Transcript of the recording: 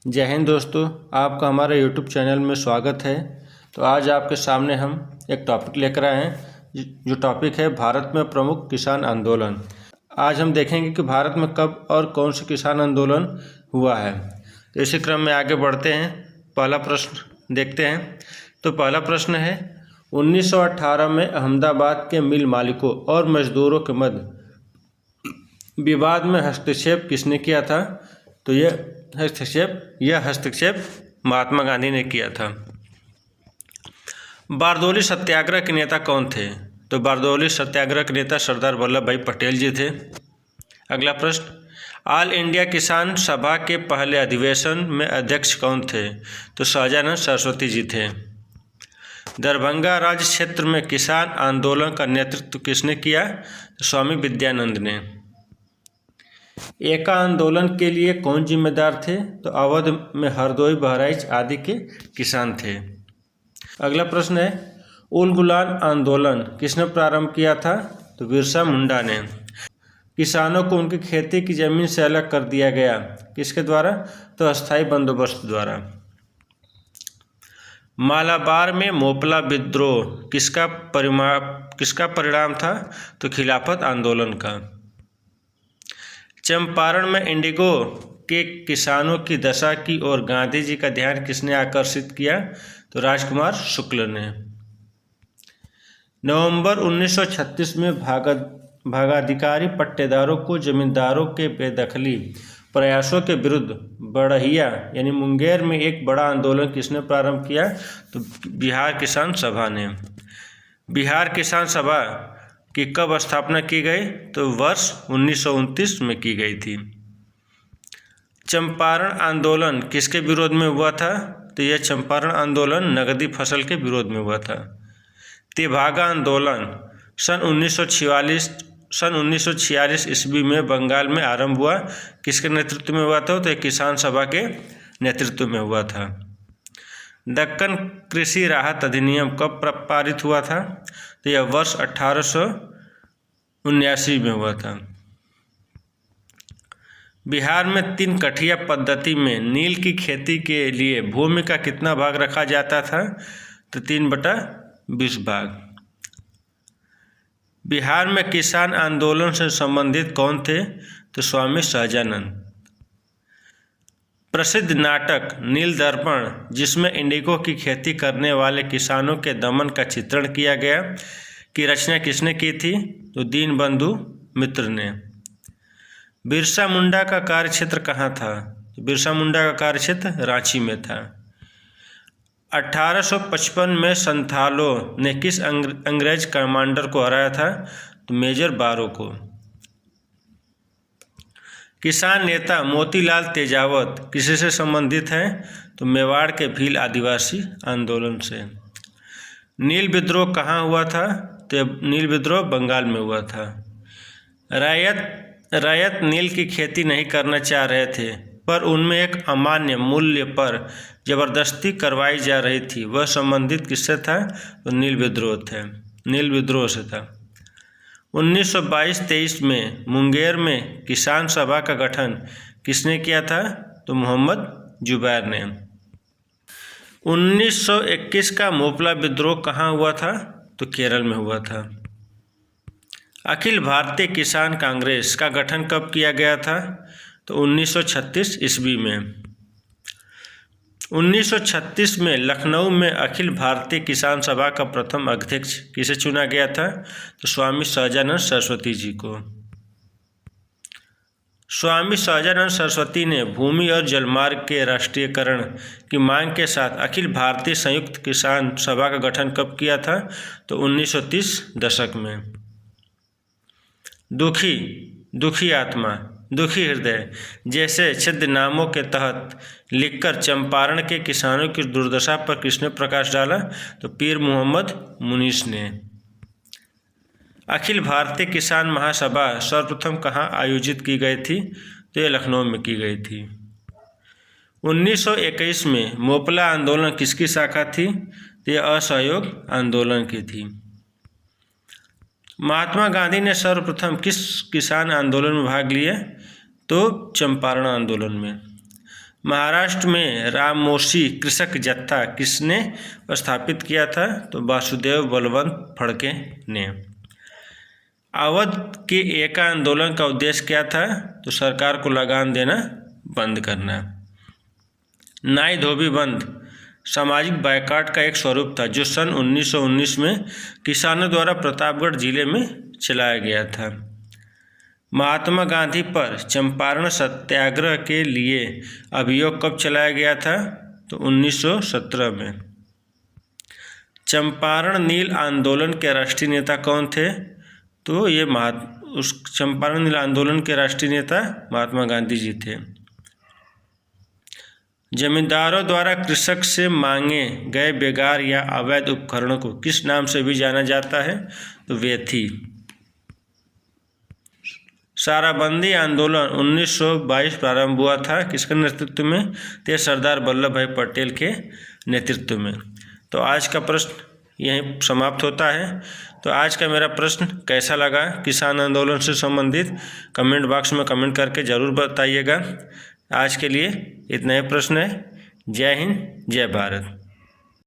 जय हिंद दोस्तों, आपका हमारे YouTube चैनल में स्वागत है। तो आज आपके सामने हम एक टॉपिक लेकर आए हैं जो टॉपिक है भारत में प्रमुख किसान आंदोलन। आज हम देखेंगे कि भारत में कब और कौन से किसान आंदोलन हुआ है। तो इसी क्रम में आगे बढ़ते हैं। पहला प्रश्न देखते हैं। तो पहला प्रश्न है 1918 में अहमदाबाद के मिल मालिकों और मजदूरों के मध्य विवाद में हस्तक्षेप किसने किया था? तो यह हस्तक्षेप महात्मा गांधी ने किया था। बारदौली सत्याग्रह के नेता कौन थे? तो बारदौली सत्याग्रह के नेता सरदार वल्लभ भाई पटेल जी थे। अगला प्रश्न, ऑल इंडिया किसान सभा के पहले अधिवेशन में अध्यक्ष कौन थे? तो सहजानंद सरस्वती जी थे। दरभंगा राज्य क्षेत्र में किसान आंदोलन का नेतृत्व किसने किया? तो स्वामी विद्यानंद ने। एका आंदोलन के लिए कौन जिम्मेदार थे? तो अवध में हरदोई, बहराइच आदि के किसान थे। अगला प्रश्न है उल गुलान आंदोलन किसने प्रारंभ किया था? तो बिरसा मुंडा ने। किसानों को उनकी खेती की जमीन से अलग कर दिया गया, किसके द्वारा? तो अस्थायी बंदोबस्त द्वारा। मालाबार में मोपला विद्रोह किसका परिणाम था? तो खिलाफत आंदोलन का। चंपारण में इंडिगो के किसानों की दशा की ओर गांधी जी का ध्यान किसने आकर्षित किया? तो राजकुमार शुक्ल ने। नवंबर 1936 में भागाधिकारी पट्टेदारों को जमींदारों के बेदखली प्रयासों के विरुद्ध बड़हिया यानी मुंगेर में एक बड़ा आंदोलन किसने प्रारंभ किया? तो बिहार किसान सभा ने। बिहार किसान सभा की कब स्थापना की गई? तो वर्ष 1929 में की गई थी। चंपारण आंदोलन किसके विरोध में हुआ था? तो यह चंपारण आंदोलन नगदी फसल के विरोध में हुआ था। तेभागा आंदोलन सन 1946 ईस्वी में बंगाल में आरंभ हुआ, किसके नेतृत्व में हुआ था? तो किसान सभा के नेतृत्व में हुआ था। दक्कन कृषि राहत अधिनियम कब पारित हुआ था? तो यह वर्ष 1879 में हुआ था। बिहार में 3 कठिया पद्धति में नील की खेती के लिए भूमि का कितना भाग रखा जाता था? तो 3/20 भाग। बिहार में किसान आंदोलन से संबंधित कौन थे? तो स्वामी सहजानंद। प्रसिद्ध नाटक नील दर्पण जिसमें इंडिगो की खेती करने वाले किसानों के दमन का चित्रण किया गया की रचना किसने की थी? तो दीनबंधु मित्र ने। बिरसा मुंडा का कार्यक्षेत्र कहाँ था? तो बिरसा मुंडा का कार्यक्षेत्र रांची में था। 1855 में संथालों ने किस अंग्रेज कमांडर को हराया था? तो मेजर बारो को। किसान नेता मोतीलाल तेजावत किसी से संबंधित हैं? तो मेवाड़ के भील आदिवासी आंदोलन से। नील विद्रोह कहाँ हुआ था? तो नील विद्रोह बंगाल में हुआ था। रैयत नील की खेती नहीं करना चाह रहे थे, पर उनमें एक अमान्य मूल्य पर जबरदस्ती करवाई जा रही थी। वह संबंधित किससे था? तो नील विद्रोह से था। 1922-23 में मुंगेर में किसान सभा का गठन किसने किया था? तो मोहम्मद जुबैर ने। 1921 का मोपला विद्रोह कहाँ हुआ था? तो केरल में हुआ था। अखिल भारतीय किसान कांग्रेस का गठन कब किया गया था? तो 1936 ईस्वी में। 1936 में लखनऊ में अखिल भारतीय किसान सभा का प्रथम अध्यक्ष किसे चुना गया था? तो स्वामी सहजानंद सरस्वती जी को। स्वामी सहजानंद सरस्वती ने भूमि और जलमार्ग के राष्ट्रीयकरण की मांग के साथ अखिल भारतीय संयुक्त किसान सभा का गठन कब किया था? तो 1930 दशक में। दुखी आत्मा, दुखी हृदय जैसे छद्मनामों के तहत लिखकर चंपारण के किसानों की दुर्दशा पर किसने प्रकाश डाला? तो पीर मोहम्मद मुनीस ने। अखिल भारतीय किसान महासभा सर्वप्रथम कहाँ आयोजित की गई थी? तो यह लखनऊ में की गई थी। 1921 में मोपला आंदोलन किसकी शाखा थी? तो यह असहयोग आंदोलन की थी। महात्मा गांधी ने सर्वप्रथम किस किसान आंदोलन में भाग लिया? तो चंपारण आंदोलन में। महाराष्ट्र में रामोशी कृषक जत्था किसने स्थापित किया था? तो वासुदेव बलवंत फड़के ने। अवध के एका आंदोलन का उद्देश्य क्या था? तो सरकार को लगान देना बंद करना। नाई धोबी बंद सामाजिक बायकॉट का एक स्वरूप था जो सन 1919 में किसानों द्वारा प्रतापगढ़ जिले में चलाया गया था। महात्मा गांधी पर चंपारण सत्याग्रह के लिए अभियोग कब चलाया गया था? तो 1917 में। चंपारण नील आंदोलन के राष्ट्रीय नेता कौन थे? तो ये उस चंपारण नील आंदोलन के राष्ट्रीय नेता महात्मा गांधी जी थे। जमींदारों द्वारा कृषक से मांगे गए बेगार या अवैध उपकरणों को किस नाम से भी जाना जाता है? तो वेथी। साराबंदी आंदोलन 1922 प्रारंभ हुआ था किसके नेतृत्व में? तो सरदार वल्लभ भाई पटेल के नेतृत्व में। तो आज का प्रश्न यहीं समाप्त होता है। तो आज का मेरा प्रश्न कैसा लगा किसान आंदोलन से संबंधित कमेंट बॉक्स में कमेंट करके ज़रूर बताइएगा। आज के लिए इतना ही प्रश्न है। जय हिंद, जय भारत।